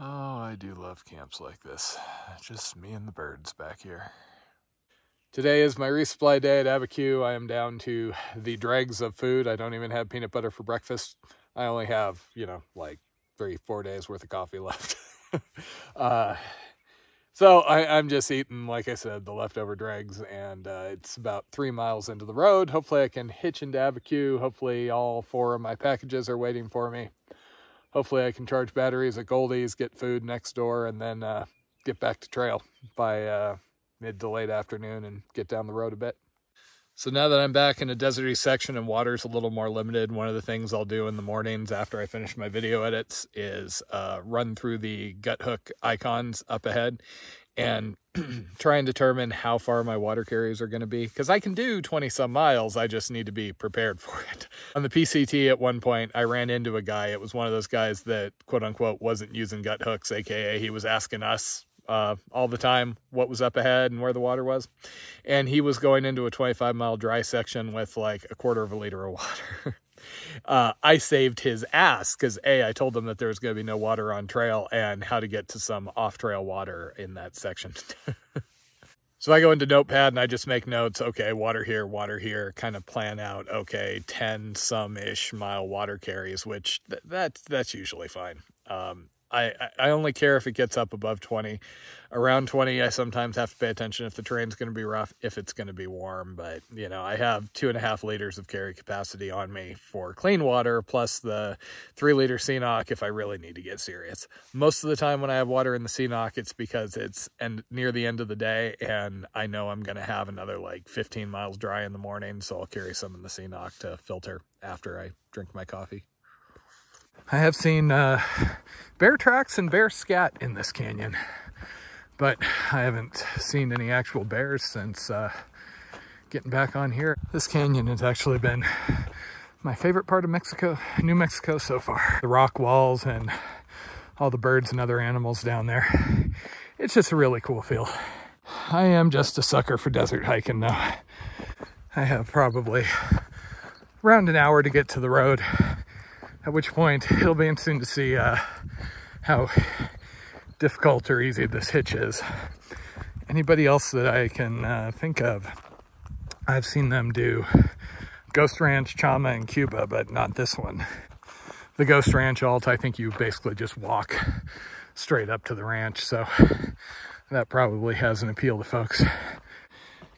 Oh, I do love camps like this. Just me and the birds back here. Today is my resupply day at Abiquiu. I am down to the dregs of food. I don't even have peanut butter for breakfast. I only have, like 3-4 days worth of coffee left. So I'm just eating, like I said, the leftover dregs, and it's about 3 miles into the road. Hopefully I can hitch into Abiquiu. Hopefully all 4 of my packages are waiting for me. Hopefully I can charge batteries at Goldie's, get food next door, and then get back to trail by mid to late afternoon and get down the road a bit. So now that I'm back in a deserty section and water's a little more limited, one of the things I'll do in the mornings after I finish my video edits is run through the gut hook icons up ahead and try and determine how far my water carriers are going to be, because I can do 20 some miles. I just need to be prepared for it. On the PCT at one point, I ran into a guy. It was one of those guys that quote unquote wasn't using gut hooks, aka he was asking us all the time what was up ahead and where the water was, and he was going into a 25-mile dry section with like 1/4 liter of water. I saved his ass because I told him that there was going to be no water on trail and how to get to some off-trail water in that section. So I go into Notepad and I just make notes. Okay, water here, kind of plan out, okay, 10 some-ish mile water carries, which that's usually fine. I only care if it gets up above 20. Around 20, I sometimes have to pay attention if the terrain's going to be rough, if it's going to be warm. But, I have 2.5 liters of carry capacity on me for clean water, plus the 3-liter CNOC if I really need to get serious. Most of the time when I have water in the CNOC, it's because it's near the end of the day, and I know I'm going to have another like 15 miles dry in the morning, so I'll carry some in the CNOC to filter after I drink my coffee. I have seen bear tracks and bear scat in this canyon, but I haven't seen any actual bears since getting back on here. This canyon has actually been my favorite part of New Mexico so far. The rock walls and all the birds and other animals down there. It's just a really cool feel. I am just a sucker for desert hiking now. I have probably around an hour to get to the road, at which point it'll be interesting to see how difficult or easy this hitch is. Anybody else that I can think of, I've seen them do Ghost Ranch, Chama, and Cuba, but not this one. The Ghost Ranch alt, I think you basically just walk straight up to the ranch, so that probably has an appeal to folks.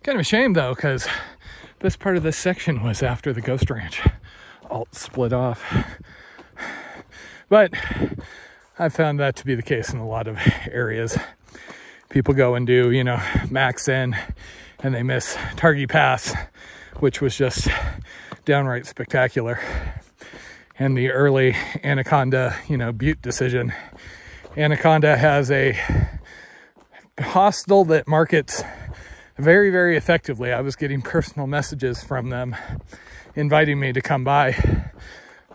Kind of a shame though, because this part of this section was after the Ghost Ranch alt split off. But I've found that to be the case in a lot of areas. People go and do, max in, and they miss Targhee Pass, which was just downright spectacular. And the early Anaconda, Butte decision. Anaconda has a hostel that markets very, very effectively. I was getting personal messages from them inviting me to come by,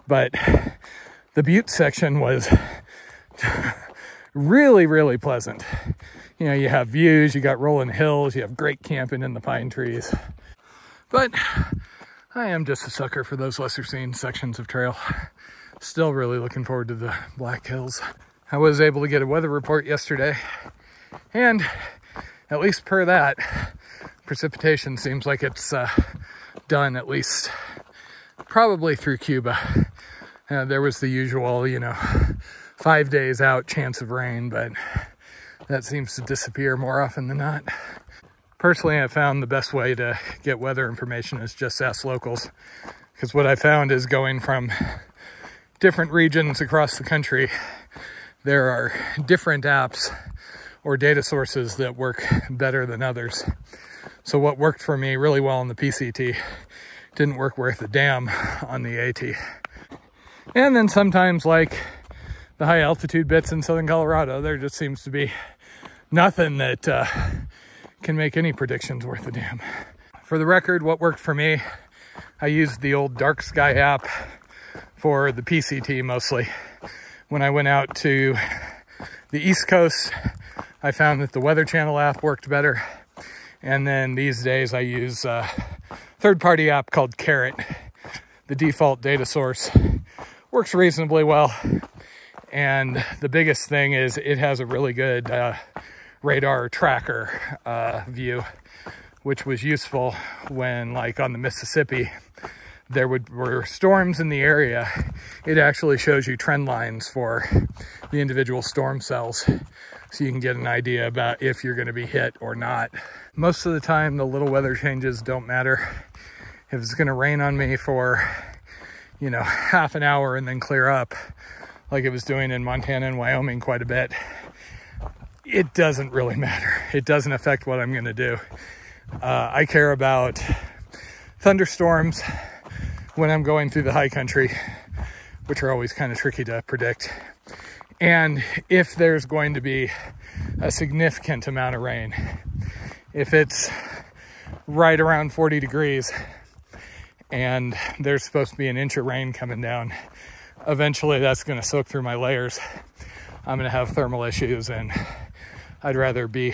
but the Butte section was really, really pleasant. You have views, you got rolling hills, you have great camping in the pine trees. But I am just a sucker for those lesser seen sections of trail. Still really looking forward to the Black Hills. I was able to get a weather report yesterday, and at least per that, precipitation seems like it's done, at least probably through Cuba. There was the usual, 5 days out chance of rain, but that seems to disappear more often than not. Personally, I found the best way to get weather information is just ask locals, because what I found is going from different regions across the country, there are different apps or data sources that work better than others. So what worked for me really well on the PCT didn't work worth a damn on the AT. And then sometimes, like the high altitude bits in southern Colorado, there just seems to be nothing that can make any predictions worth a damn. For the record, what worked for me, I used the old Dark Sky app for the PCT mostly. When I went out to the East Coast, I found that the Weather Channel app worked better. And then these days I use a third-party app called Carrot. The default data source works reasonably well. And the biggest thing is it has a really good radar tracker view, which was useful when, like on the Mississippi, there were storms in the area. It actually shows you trend lines for the individual storm cells, so you can get an idea about if you're going to be hit or not. Most of the time, the little weather changes don't matter. If it's going to rain on me for, you know, half an hour and then clear up, like it was doing in Montana and Wyoming quite a bit, it doesn't really matter. It doesn't affect what I'm going to do. I care about thunderstorms when I'm going through the high country, which are always kind of tricky to predict. And if there's going to be a significant amount of rain, if it's right around 40 degrees and there's supposed to be an inch of rain coming down, eventually that's going to soak through my layers. I'm going to have thermal issues, and I'd rather be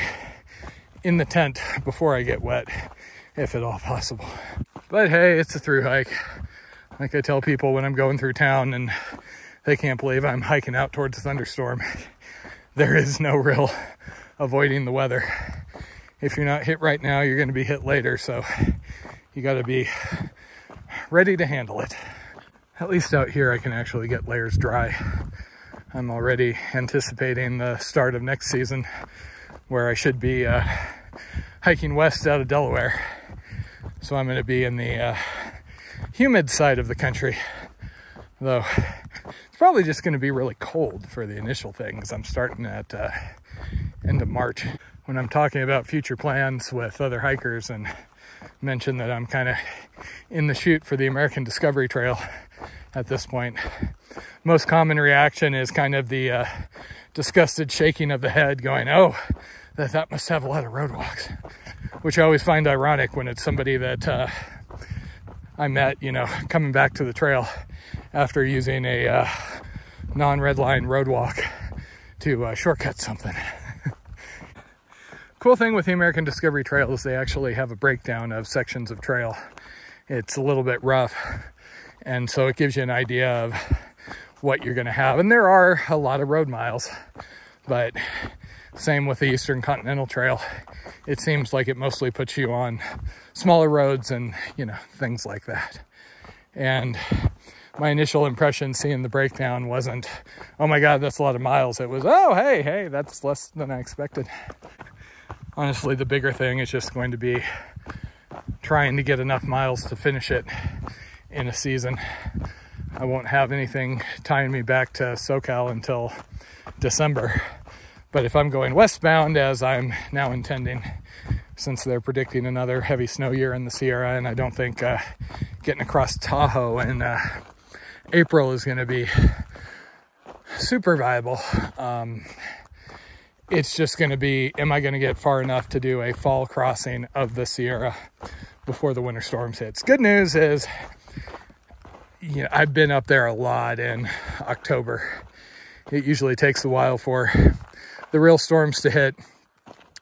in the tent before I get wet, if at all possible. But hey, it's a through hike. Like I tell people when I'm going through town and they can't believe I'm hiking out towards a thunderstorm, there is no real avoiding the weather. If you're not hit right now, you're going to be hit later, so you got to be ready to handle it. At least out here I can actually get layers dry. I'm already anticipating the start of next season, where I should be hiking west out of Delaware. So I'm going to be in the humid side of the country, though it's probably just going to be really cold for the initial thing, because I'm starting at end of March. When I'm talking about future plans with other hikers and mention that I'm kind of in the chute for the American Discovery Trail at this point, most common reaction is kind of the disgusted shaking of the head, going, oh, that must have a lot of roadwalks, which I always find ironic when it's somebody that I met, you know, coming back to the trail after using a non-red line roadwalk to shortcut something. Cool thing with the American Discovery Trail is they actually have a breakdown of sections of trail. It's a little bit rough, and so it gives you an idea of what you're going to have. And there are a lot of road miles, but same with the Eastern Continental Trail. It seems like it mostly puts you on smaller roads and, you know, things like that. And my initial impression seeing the breakdown wasn't, oh my God, that's a lot of miles. It was, oh, hey, that's less than I expected. Honestly, the bigger thing is just going to be trying to get enough miles to finish it in a season. I won't have anything tying me back to SoCal until December. But if I'm going westbound, as I'm now intending, since they're predicting another heavy snow year in the Sierra, and I don't think getting across Tahoe in April is going to be super viable. It's just going to be, am I going to get far enough to do a fall crossing of the Sierra before the winter storms hits? Good news is, you know, I've been up there a lot in October. It usually takes a while for the real storms to hit,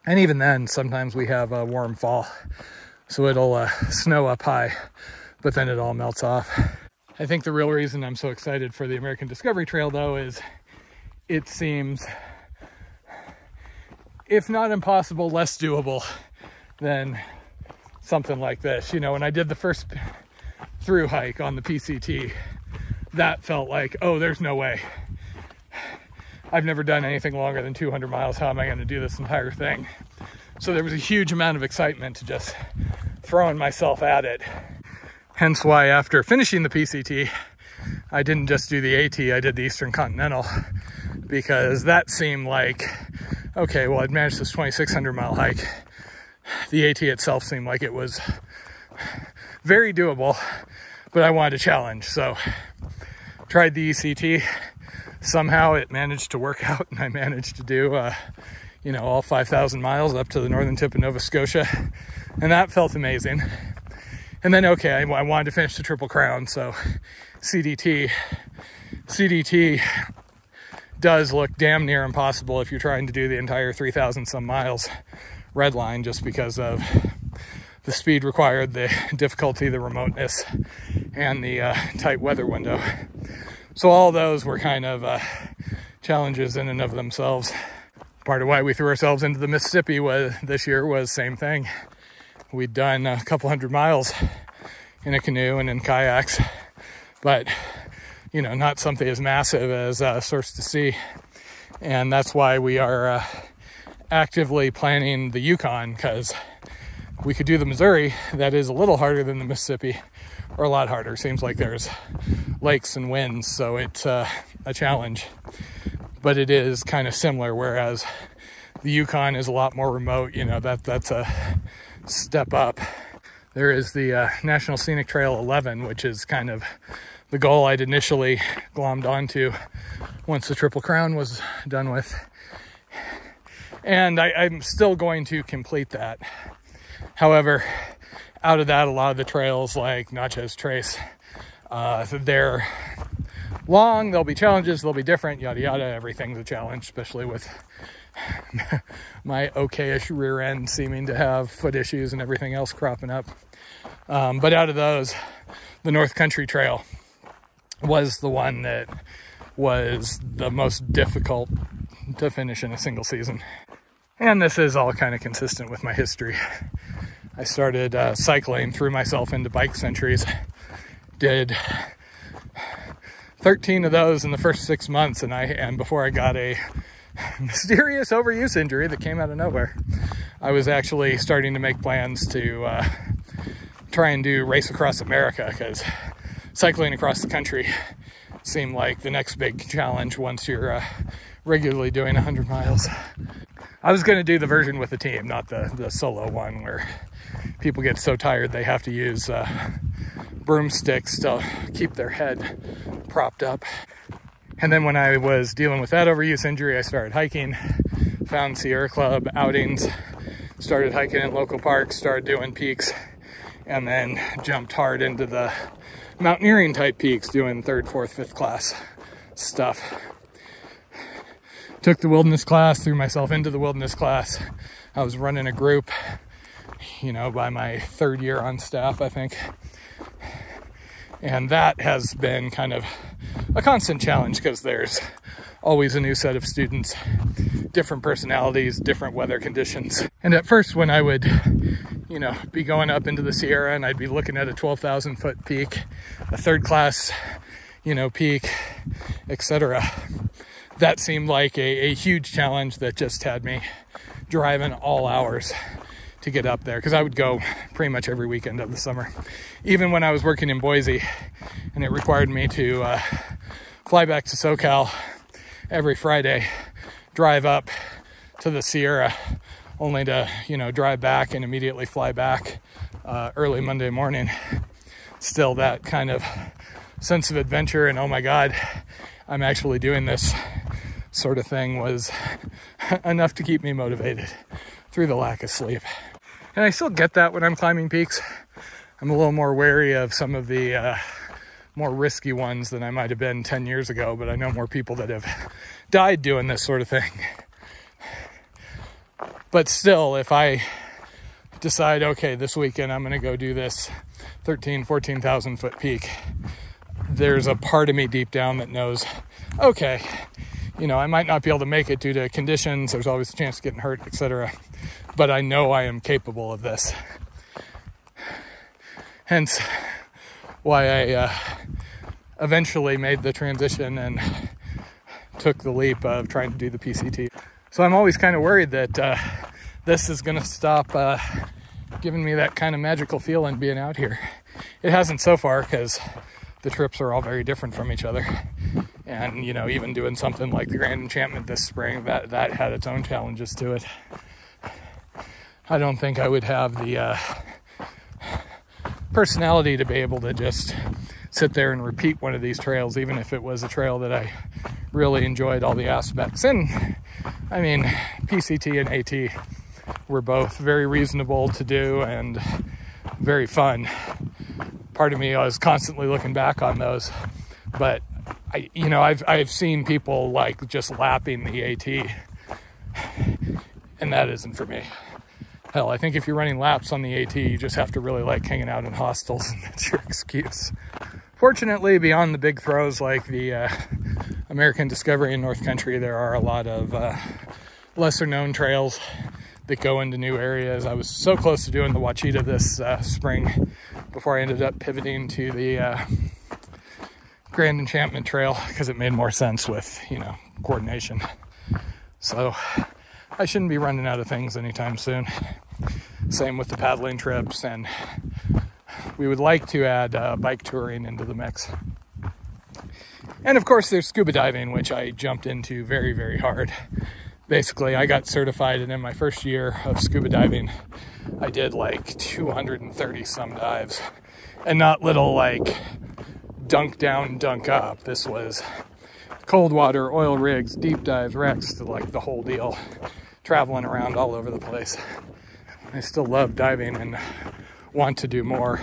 and even then sometimes we have a warm fall, so it'll snow up high, but then it all melts off. I think the real reason I'm so excited for the American Discovery Trail, though, is it seems, if not impossible, less doable than something like this. You know, when I did the first through hike on the PCT, that felt like, oh, there's no way. I've never done anything longer than 200 miles. How am I going to do this entire thing? So there was a huge amount of excitement to just throwing myself at it. Hence why after finishing the PCT, I didn't just do the AT, I did the Eastern Continental, because that seemed like, okay, well, I'd managed this 2,600 mile hike. The AT itself seemed like it was very doable, but I wanted a challenge. So tried the ECT. Somehow it managed to work out, and I managed to do, you know, all 5,000 miles up to the northern tip of Nova Scotia, and that felt amazing. And then, okay, I wanted to finish the Triple Crown, so CDT does look damn near impossible if you're trying to do the entire 3,000 some miles red line, just because of the speed required, the difficulty, the remoteness, and the tight weather window. So all those were kind of challenges in and of themselves. Part of why we threw ourselves into the Mississippi this year was same thing. We'd done a couple 100 miles in a canoe and in kayaks, but you know, not something as massive as Source to Sea. And that's why we are actively planning the Yukon, because we could do the Missouri. That is a little harder than the Mississippi, or a lot harder. Seems like there's lakes and winds, so it's a challenge. But it is kind of similar, whereas the Yukon is a lot more remote. You know, that's a step up. There is the National Scenic Trail 11, which is kind of the goal I'd initially glommed onto once the Triple Crown was done with. And I'm still going to complete that. However, out of that, a lot of the trails like Natchez Trace, they're long, there'll be challenges, they'll be different, yada yada. Everything's a challenge, especially with my okay-ish rear end seeming to have foot issues and everything else cropping up. But out of those, the North Country Trail was the one that was the most difficult to finish in a single season. And this is all kind of consistent with my history. I started cycling, threw myself into bike centuries, did 13 of those in the first 6 months, and before I got a mysterious overuse injury that came out of nowhere, I was actually starting to make plans to try and do Race Across America, because cycling across the country seemed like the next big challenge once you're regularly doing 100 miles. I was going to do the version with the team, not the solo one where people get so tired they have to use broomsticks to keep their head propped up. And then when I was dealing with that overuse injury, I started hiking, found Sierra Club outings, started hiking in local parks, started doing peaks, and then jumped hard into the mountaineering type peaks, doing 3rd, 4th, 5th class stuff. Took the wilderness class, threw myself into the wilderness class. I was running a group, you know, by my 3rd year on staff, I think. And that has been kind of a constant challenge, because there's always a new set of students, different personalities, different weather conditions. And at first, when I would, you know, be going up into the Sierra and I'd be looking at a 12,000 foot peak, a 3rd class, you know, peak, etc., that seemed like a huge challenge that just had me driving all hours to get up there, because I would go pretty much every weekend of the summer. Even when I was working in Boise and it required me to fly back to SoCal every Friday, drive up to the Sierra, only to, you know, drive back and immediately fly back early Monday morning. Still, that kind of sense of adventure and, oh my God, I'm actually doing this sort of thing was enough to keep me motivated through the lack of sleep. And I still get that when I'm climbing peaks. I'm a little more wary of some of the more risky ones than I might have been 10 years ago, but I know more people that have died doing this sort of thing. But still, if I decide, okay, this weekend I'm going to go do this 14,000 foot peak, there's a part of me deep down that knows, okay, you know, I might not be able to make it due to conditions. There's always a chance of getting hurt, etc. But I know I am capable of this. Hence why I eventually made the transition and took the leap of trying to do the PCT. So I'm always kind of worried that this is going to stop giving me that kind of magical feeling being out here. It hasn't so far, because the trips are all very different from each other. And, you know, even doing something like the Grand Enchantment this spring, that had its own challenges to it. I don't think I would have the personality to be able to just sit there and repeat one of these trails, even if it was a trail that I really enjoyed all the aspects. And, I mean, PCT and AT were both very reasonable to do and very fun. Part of me, I was constantly looking back on those, but I've seen people like just lapping the AT, and that isn't for me. Hell, I think if you're running laps on the AT, you just have to really like hanging out in hostels, and that's your excuse. Fortunately, beyond the big throws like the American Discovery in North Country, there are a lot of lesser known trails that go into new areas. I was so close to doing the Ouachita this spring before I ended up pivoting to the Grand Enchantment Trail because it made more sense with, you know, coordination. So I shouldn't be running out of things anytime soon. Same with the paddling trips, and we would like to add bike touring into the mix. And of course there's scuba diving, which I jumped into very, very hard. Basically, I got certified, and in my first year of scuba diving, I did like 230 some dives, and not little like dunk down, dunk up. This was cold water, oil rigs, deep dives, wrecks, like the whole deal, traveling around all over the place. I still love diving and want to do more.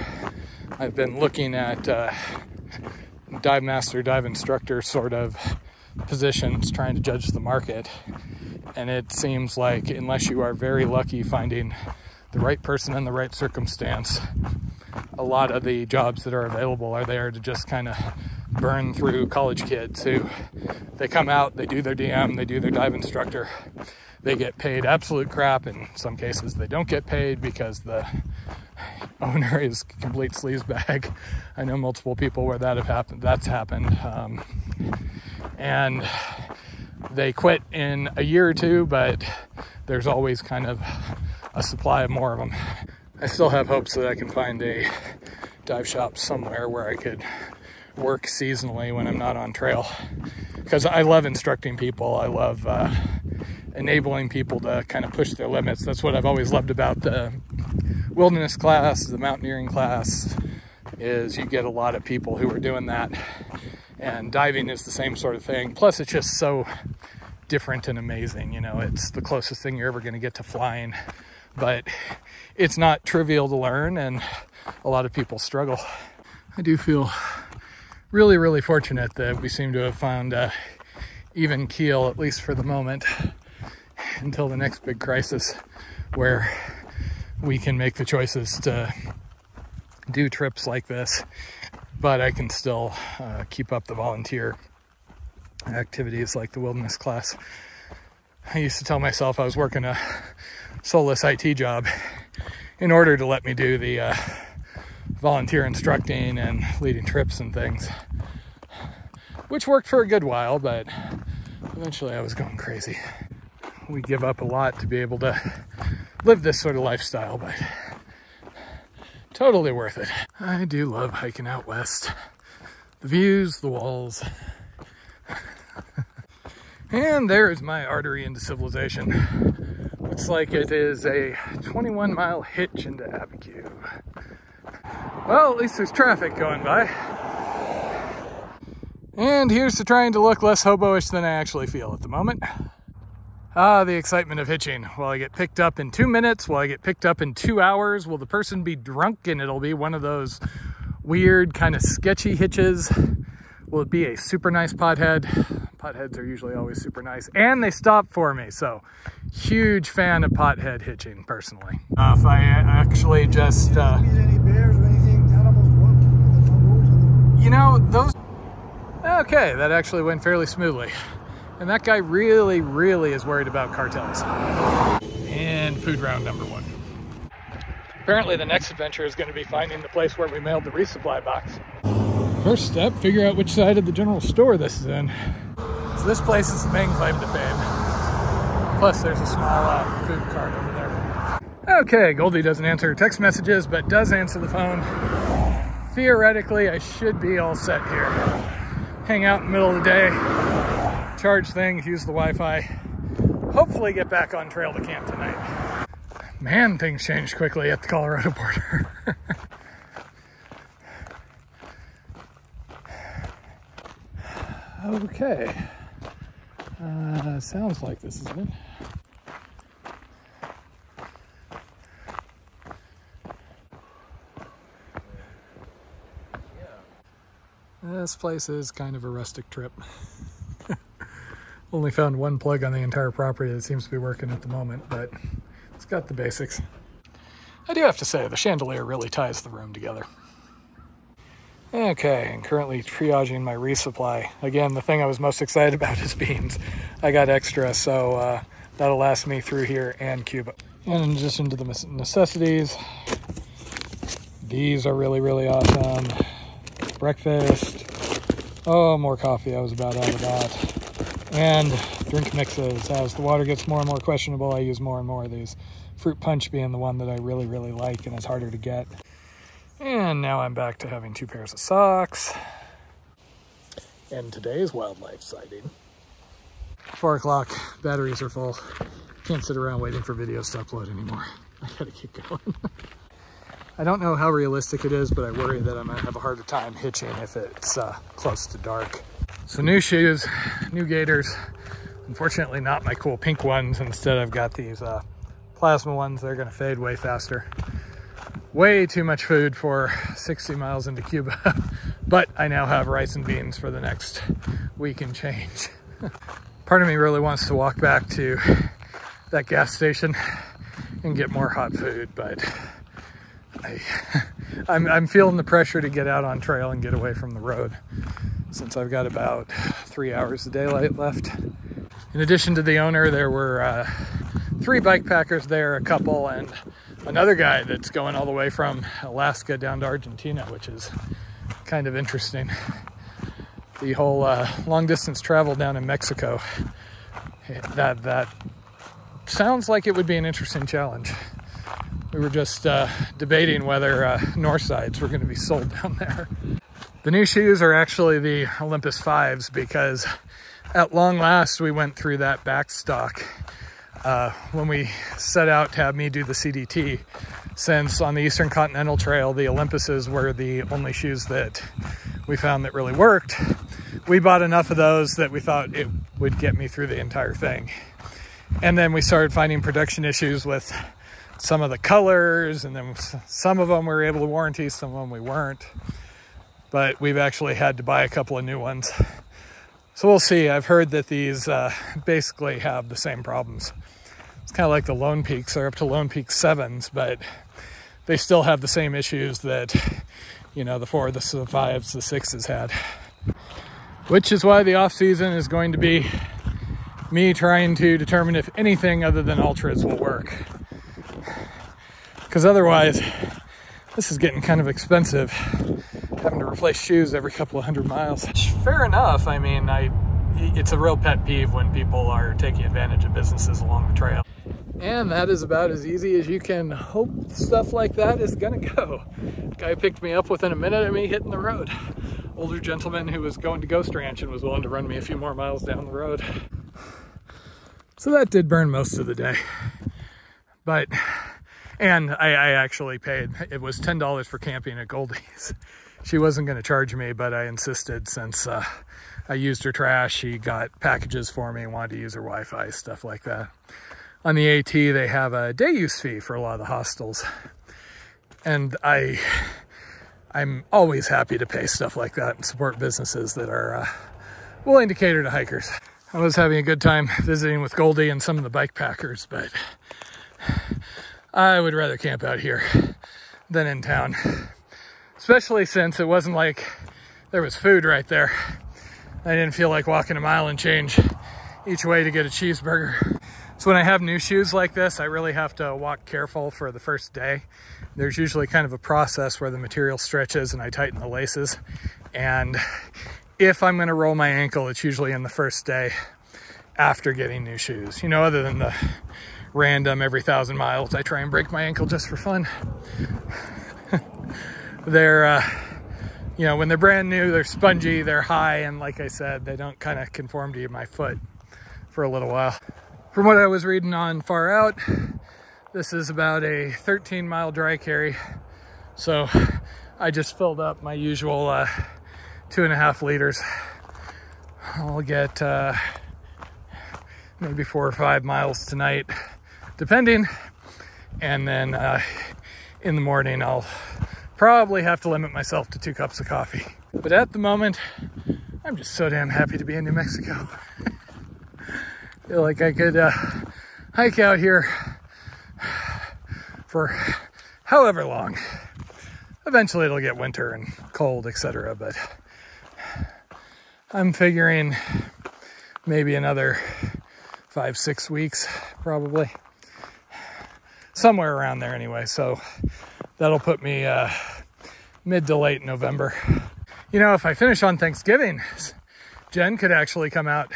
I've been looking at dive master, dive instructor sort of positions, trying to judge the market. And it seems like unless you are very lucky finding the right person in the right circumstance, a lot of the jobs that are available are there to just kind of burn through college kids who, they come out, they do their DM, they do their dive instructor, they get paid absolute crap. In some cases they don't get paid because the owner is a complete sleazebag. I know multiple people where that's happened. And they quit in a year or two, but there's always kind of a supply of more of them. I still have hopes that I can find a dive shop somewhere where I could work seasonally when I'm not on trail, because I love instructing people. I love enabling people to kind of push their limits. That's what I've always loved about the wilderness class, the mountaineering class, is you get a lot of people who are doing that. And diving is the same sort of thing. Plus, it's just so different and amazing. You know, it's the closest thing you're ever going to get to flying. But it's not trivial to learn, and a lot of people struggle. I do feel really, really fortunate that we seem to have found an even keel, at least for the moment, until the next big crisis, where we can make the choices to do trips like this. But I can still keep up the volunteer activities like the wilderness class. I used to tell myself I was working a soulless IT job in order to let me do the volunteer instructing and leading trips and things, which worked for a good while, but eventually I was going crazy. We give up a lot to be able to live this sort of lifestyle, but totally worth it. I do love hiking out west. The views, the walls. And there's my artery into civilization. Looks like it is a 21-mile hitch into Abiquiu. Well, at least there's traffic going by. And here's to trying to look less hobo-ish than I actually feel at the moment. Ah, the excitement of hitching. Will I get picked up in 2 minutes? Will I get picked up in 2 hours? Will the person be drunk and it'll be one of those weird kind of sketchy hitches? Will it be a super nice pothead? Potheads are usually always super nice. And they stop for me, so huge fan of pothead hitching, personally. If I actually just... you know, those... Okay, that actually went fairly smoothly. And that guy really, really is worried about cartels. And food round number 1. Apparently the next adventure is going to be finding the place where we mailed the resupply box. First step, figure out which side of the general store this is in. So this place is the main claim to fame. Plus there's a small food cart over there. Okay, Goldie doesn't answer text messages, but does answer the phone. Theoretically, I should be all set here. Hang out in the middle of the day, charge things, use the Wi-Fi, hopefully get back on trail to camp tonight. Man, things changed quickly at the Colorado border. Okay, sounds like this is it. This place is kind of a rustic trip. Only found one plug on the entire property that seems to be working at the moment, but it's got the basics. I do have to say, the chandelier really ties the room together. Okay, I'm currently triaging my resupply. Again, the thing I was most excited about is beans. I got extra, so that'll last me through here and Cuba. And in addition to the necessities, these are really, really awesome. Breakfast. Oh, more coffee. I was about out of that. And drink mixes. As the water gets more and more questionable, I use more and more of these. Fruit punch being the one that I really, really like and is harder to get. And now I'm back to having 2 pairs of socks. And today's wildlife sighting. 4 o'clock, batteries are full. Can't sit around waiting for videos to upload anymore. I gotta keep going. I don't know how realistic it is, but I worry that I'm gonna have a harder time hitching if it's close to dark. So new shoes, new gaiters. Unfortunately not my cool pink ones. Instead I've got these plasma ones. They're gonna fade way faster. Way too much food for 60 miles into Cuba, but I now have rice and beans for the next week and change. Part of me really wants to walk back to that gas station and get more hot food, but I'm feeling the pressure to get out on trail and get away from the road since I've got about 3 hours of daylight left. In addition to the owner, there were 3 bike packers there, a couple, and another guy that's going all the way from Alaska down to Argentina, which is kind of interesting. The whole long distance travel down in Mexico, that sounds like it would be an interesting challenge. We were just debating whether north sides were going to be sold down there. The new shoes are actually the Olympus 5s because at long last we went through that backstock when we set out to have me do the CDT, since on the Eastern Continental Trail, the Olympuses were the only shoes that we found that really worked. We bought enough of those that we thought it would get me through the entire thing. And then we started finding production issues with some of the colors, and then some of them we were able to warranty, some of them we weren't. But we've actually had to buy a couple of new ones. So we'll see. I've heard that these basically have the same problems. It's kind of like the Lone Peaks. They're up to Lone Peak 7s, but they still have the same issues that, you know, the 4, the 5s, the 6s had. Which is why the off season is going to be me trying to determine if anything other than ultras will work. Because otherwise, this is getting kind of expensive, having to replace shoes every couple of 100 miles. Fair enough. I mean, it's a real pet peeve when people are taking advantage of businesses along the trail. And that is about as easy as you can hope stuff like that is gonna go. Guy picked me up within a minute of me hitting the road. Older gentleman who was going to Ghost Ranch and was willing to run me a few more miles down the road. So that did burn most of the day. But, and I actually paid, it was $10 for camping at Goldie's. She wasn't gonna charge me, but I insisted since I used her trash. She got packages for me, wanted to use her Wi-Fi, stuff like that. On the AT, they have a day use fee for a lot of the hostels. And I'm always happy to pay stuff like that and support businesses that are willing to cater to hikers. I was having a good time visiting with Goldie and some of the bike packers, but I would rather camp out here than in town. Especially since it wasn't like there was food right there. I didn't feel like walking a mile and change each way to get a cheeseburger. So when I have new shoes like this, I really have to walk careful for the first day. There's usually kind of a process where the material stretches and I tighten the laces. And if I'm gonna roll my ankle, it's usually in the first day after getting new shoes. You know, other than the random every 1,000 miles, I try and break my ankle just for fun. They're, you know, when they're brand new, they're spongy, they're high, and like I said, they don't kind of conform to my foot for a little while. From what I was reading on Far Out, this is about a 13-mile dry carry. So I just filled up my usual 2.5 liters. I'll get maybe 4 or 5 miles tonight, depending. And then in the morning, I'll probably have to limit myself to 2 cups of coffee. But at the moment, I'm just so damn happy to be in New Mexico. Feel like I could hike out here for however long. eventually it'll get winter and cold, etc. But I'm figuring maybe another 5-6 weeks, probably. Somewhere around there anyway. So that'll put me mid to late November. You know, if I finish on Thanksgiving, Jen could actually come out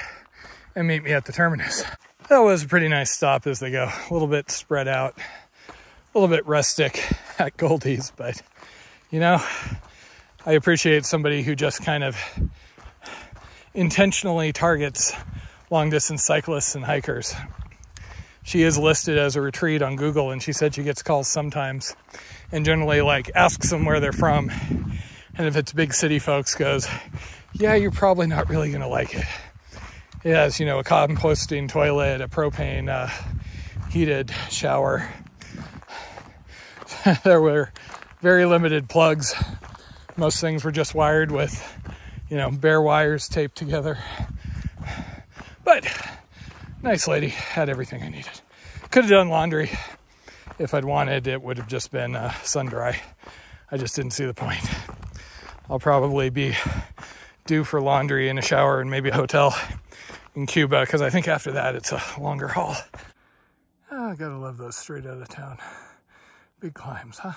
and meet me at the terminus. That was a pretty nice stop as they go. A little bit spread out, a little bit rustic at Goldie's, but you know, I appreciate somebody who just kind of intentionally targets long distance cyclists and hikers. She is listed as a retreat on Google, and she said she gets calls sometimes and generally like asks them where they're from. And if it's big city folks, goes, yeah, you're probably not really going to like it. It has, you know, a composting toilet, a propane heated shower. There were very limited plugs. Most things were just wired with, you know, bare wires taped together. But nice lady, had everything I needed. Could have done laundry if I'd wanted. It would have just been sun dry. I just didn't see the point. I'll probably be due for laundry and a shower and maybe a hotel in Cuba, because I think after that it's a longer haul. Oh, I gotta love those straight out of town. Big climbs, huh?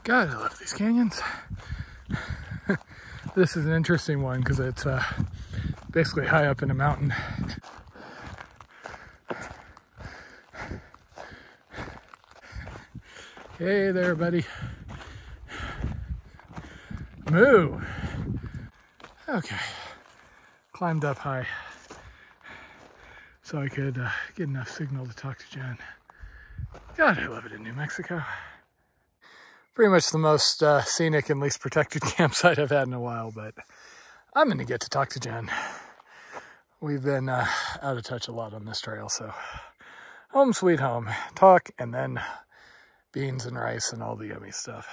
God, I love these canyons. This is an interesting one because it's basically high up in a mountain. Hey there, buddy. Moo. Okay. Climbed up high so I could get enough signal to talk to Jen. God, I love it in New Mexico. Pretty much the most scenic and least protected campsite I've had in a while, but I'm going to get to talk to Jen. We've been out of touch a lot on this trail, so home sweet home. Talk and then beans and rice and all the yummy stuff.